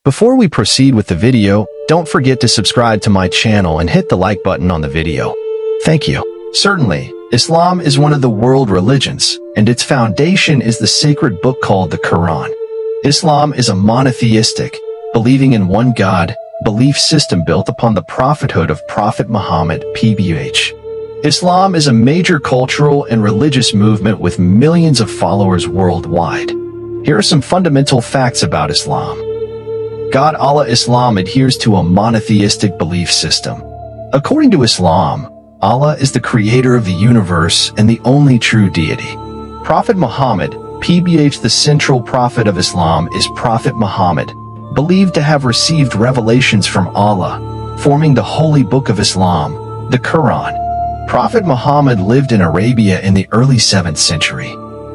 Before we proceed with the video, don't forget to subscribe to my channel and hit the like button on the video. Thank you. Certainly, Islam is one of the world religions, and its foundation is the sacred book called the Quran. Islam is a monotheistic, believing in one God, belief system built upon the prophethood of Prophet Muhammad, PBH. Islam is a major cultural and religious movement with millions of followers worldwide. Here are some fundamental facts about Islam. God Allah Islam adheres to a monotheistic belief system. According to Islam, Allah is the creator of the universe and the only true deity. Prophet Muhammad, PBH, the central prophet of Islam, is Prophet Muhammad, believed to have received revelations from Allah, forming the holy book of Islam, the Quran. Prophet Muhammad lived in Arabia in the early 7th century.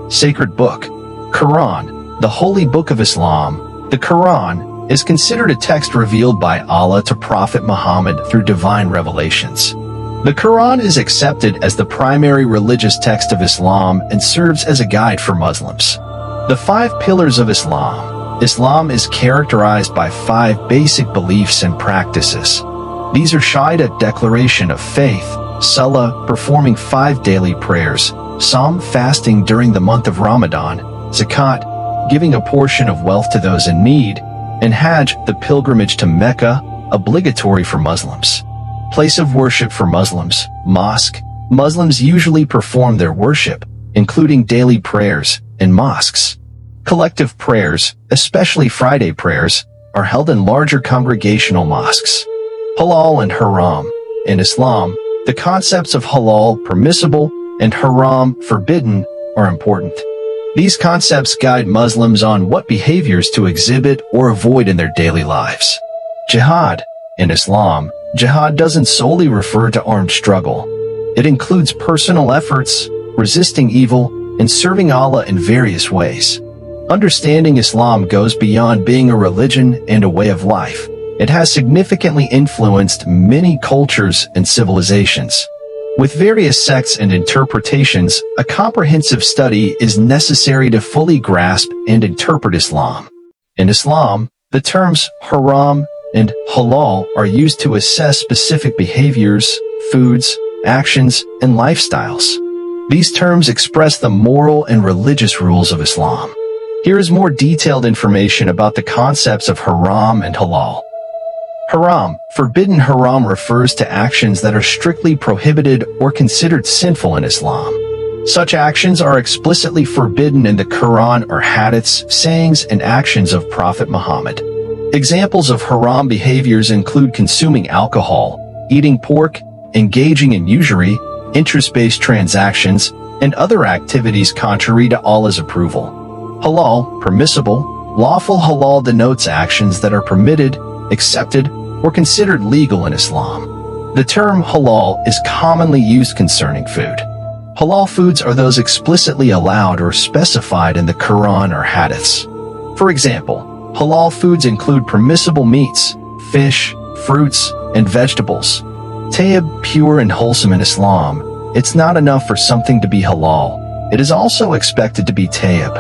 Sacred book, Quran, the holy book of Islam, the Quran, is considered a text revealed by Allah to Prophet Muhammad through divine revelations. The Quran is accepted as the primary religious text of Islam and serves as a guide for Muslims. The 5 pillars of Islam. Islam is characterized by 5 basic beliefs and practices. These are Shahadat, declaration of faith, Salah, performing 5 daily prayers, Psalm, fasting during the month of Ramadan, Zakat, giving a portion of wealth to those in need, and Hajj, the pilgrimage to Mecca, obligatory for Muslims. Place of worship for Muslims, mosque. Muslims usually perform their worship, including daily prayers, in mosques. Collective prayers, especially Friday prayers, are held in larger congregational mosques. Halal and haram. In Islam, the concepts of halal, permissible, and haram, forbidden, are important. These concepts guide Muslims on what behaviors to exhibit or avoid in their daily lives. Jihad. In Islam, jihad doesn't solely refer to armed struggle. It includes personal efforts, resisting evil, and serving Allah in various ways. Understanding Islam goes beyond being a religion and a way of life. It has significantly influenced many cultures and civilizations. With various sects and interpretations, a comprehensive study is necessary to fully grasp and interpret Islam. In Islam, the terms haram and halal are used to assess specific behaviors, foods, actions, and lifestyles. These terms express the moral and religious rules of Islam. Here is more detailed information about the concepts of haram and halal. Haram, forbidden. Haram refers to actions that are strictly prohibited or considered sinful in Islam. Such actions are explicitly forbidden in the Quran or hadiths, sayings, and actions of Prophet Muhammad. Examples of haram behaviors include consuming alcohol, eating pork, engaging in usury, interest-based transactions, and other activities contrary to Allah's approval. Halal, permissible. Lawful. Halal denotes actions that are permitted, accepted, or considered legal in Islam. The term halal is commonly used concerning food. Halal foods are those explicitly allowed or specified in the Quran or hadiths. For example, halal foods include permissible meats, fish, fruits, and vegetables. Tayyib, pure and wholesome. In Islam, it's not enough for something to be halal. It is also expected to be tayyib.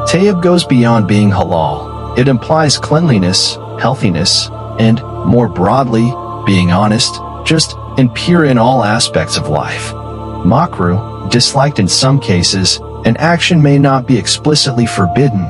Tayyib goes beyond being halal. It implies cleanliness, healthiness, and, more broadly, being honest, just, and pure in all aspects of life. Makruh, disliked in some cases, an action may not be explicitly forbidden,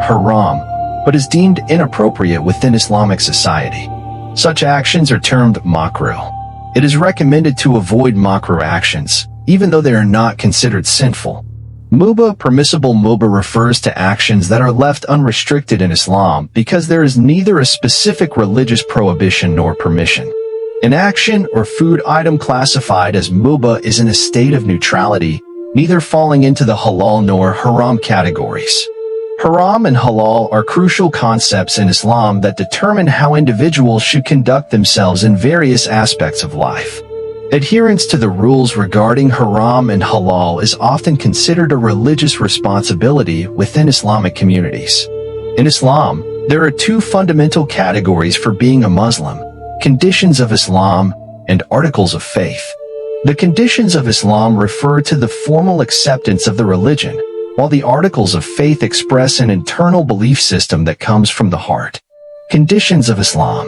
haram, but is deemed inappropriate within Islamic society. Such actions are termed makruh. It is recommended to avoid makruh actions, even though they are not considered sinful. Mubah, permissible. Mubah refers to actions that are left unrestricted in Islam because there is neither a specific religious prohibition nor permission. An action or food item classified as mubah is in a state of neutrality, neither falling into the halal nor haram categories. Haram and halal are crucial concepts in Islam that determine how individuals should conduct themselves in various aspects of life. Adherence to the rules regarding haram and halal is often considered a religious responsibility within Islamic communities. In Islam, there are 2 fundamental categories for being a Muslim: conditions of Islam and articles of faith. The conditions of Islam refer to the formal acceptance of the religion, while the articles of faith express an internal belief system that comes from the heart. Conditions of Islam.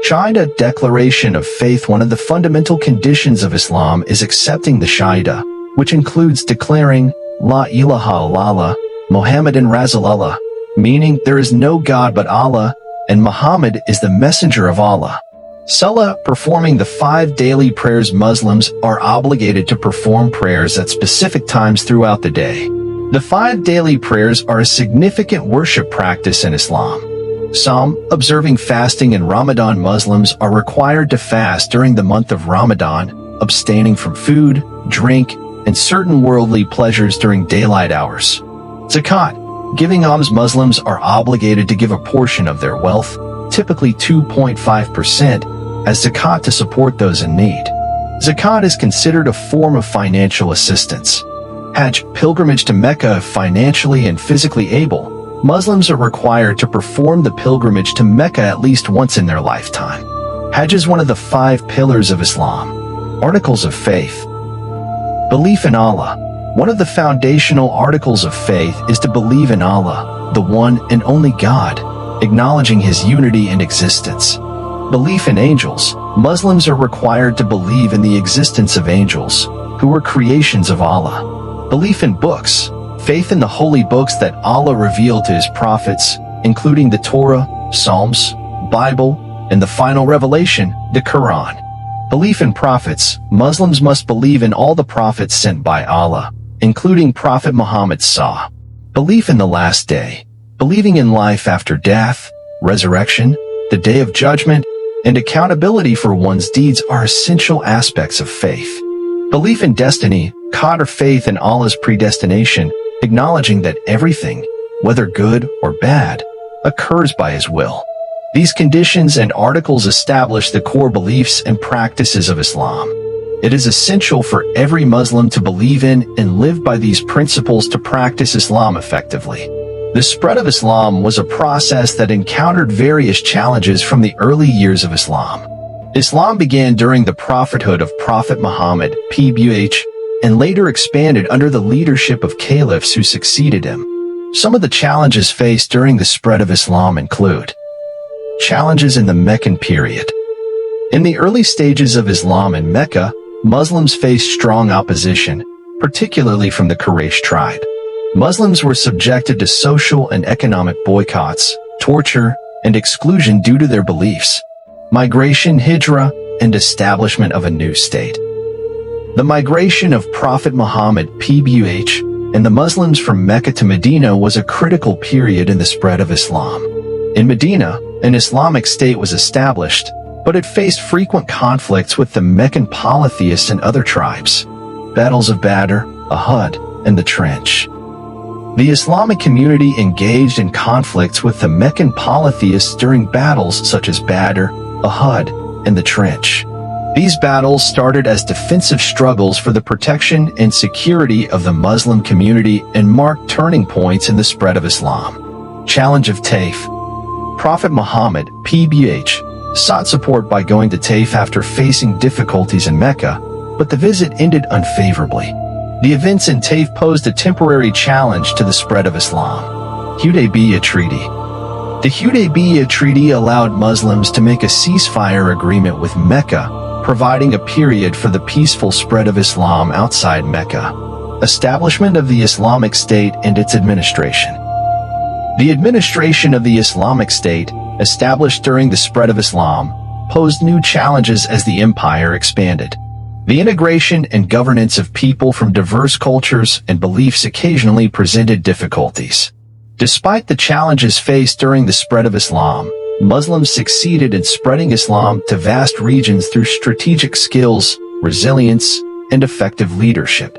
Shahada, declaration of faith. One of the fundamental conditions of Islam is accepting the Shahada, which includes declaring La ilaha illallah, Muhammadan Rasulullah, meaning there is no God but Allah, and Muhammad is the messenger of Allah. Salah, performing the 5 daily prayers. Muslims are obligated to perform prayers at specific times throughout the day. The 5 daily prayers are a significant worship practice in Islam. Psalm, observing fasting in Ramadan. Muslims are required to fast during the month of Ramadan, abstaining from food, drink, and certain worldly pleasures during daylight hours. Zakat, giving alms. Muslims are obligated to give a portion of their wealth, typically 2.5%, as zakat to support those in need. Zakat is considered a form of financial assistance. Hajj, pilgrimage to Mecca. If financially and physically able, Muslims are required to perform the pilgrimage to Mecca at least once in their lifetime. Hajj is one of the 5 pillars of Islam. Articles of Faith. Belief in Allah. One of the foundational articles of faith is to believe in Allah, the one and only God, acknowledging His unity and existence. Belief in angels. Muslims are required to believe in the existence of angels, who are creations of Allah. Belief in books. Faith in the holy books that Allah revealed to His prophets, including the Torah, Psalms, Bible, and the final revelation, the Quran. Belief in prophets. Muslims must believe in all the prophets sent by Allah, including Prophet Muhammad SAW. Belief in the last day. Believing in life after death, resurrection, the day of judgment, and accountability for one's deeds are essential aspects of faith. Belief in destiny. Qadr, faith in Allah's predestination, acknowledging that everything, whether good or bad, occurs by His will. These conditions and articles establish the core beliefs and practices of Islam. It is essential for every Muslim to believe in and live by these principles to practice Islam effectively. The spread of Islam was a process that encountered various challenges from the early years of Islam. Islam began during the prophethood of Prophet Muhammad, PBH, and later expanded under the leadership of caliphs who succeeded him. Some of the challenges faced during the spread of Islam include challenges in the Meccan period. In the early stages of Islam in Mecca, Muslims faced strong opposition, particularly from the Quraysh tribe. Muslims were subjected to social and economic boycotts, torture, and exclusion due to their beliefs. Migration, hijrah, and establishment of a new state. The migration of Prophet Muhammad, PBH, and the Muslims from Mecca to Medina was a critical period in the spread of Islam. In Medina, an Islamic state was established, but it faced frequent conflicts with the Meccan polytheists and other tribes. Battles of Badr, Uhud, and the Trench. The Islamic community engaged in conflicts with the Meccan polytheists during battles such as Badr, Uhud, and the Trench. These battles started as defensive struggles for the protection and security of the Muslim community and marked turning points in the spread of Islam. Challenge of Taif. Prophet Muhammad, PBH, sought support by going to Taif after facing difficulties in Mecca, but the visit ended unfavorably. The events in Taif posed a temporary challenge to the spread of Islam. Hudaybiyah Treaty. The Hudaybiyah Treaty allowed Muslims to make a ceasefire agreement with Mecca, providing a period for the peaceful spread of Islam outside Mecca. Establishment of the Islamic State and its administration. The administration of the Islamic State, established during the spread of Islam, posed new challenges as the empire expanded. The integration and governance of people from diverse cultures and beliefs occasionally presented difficulties. Despite the challenges faced during the spread of Islam, Muslims succeeded in spreading Islam to vast regions through strategic skills, resilience, and effective leadership.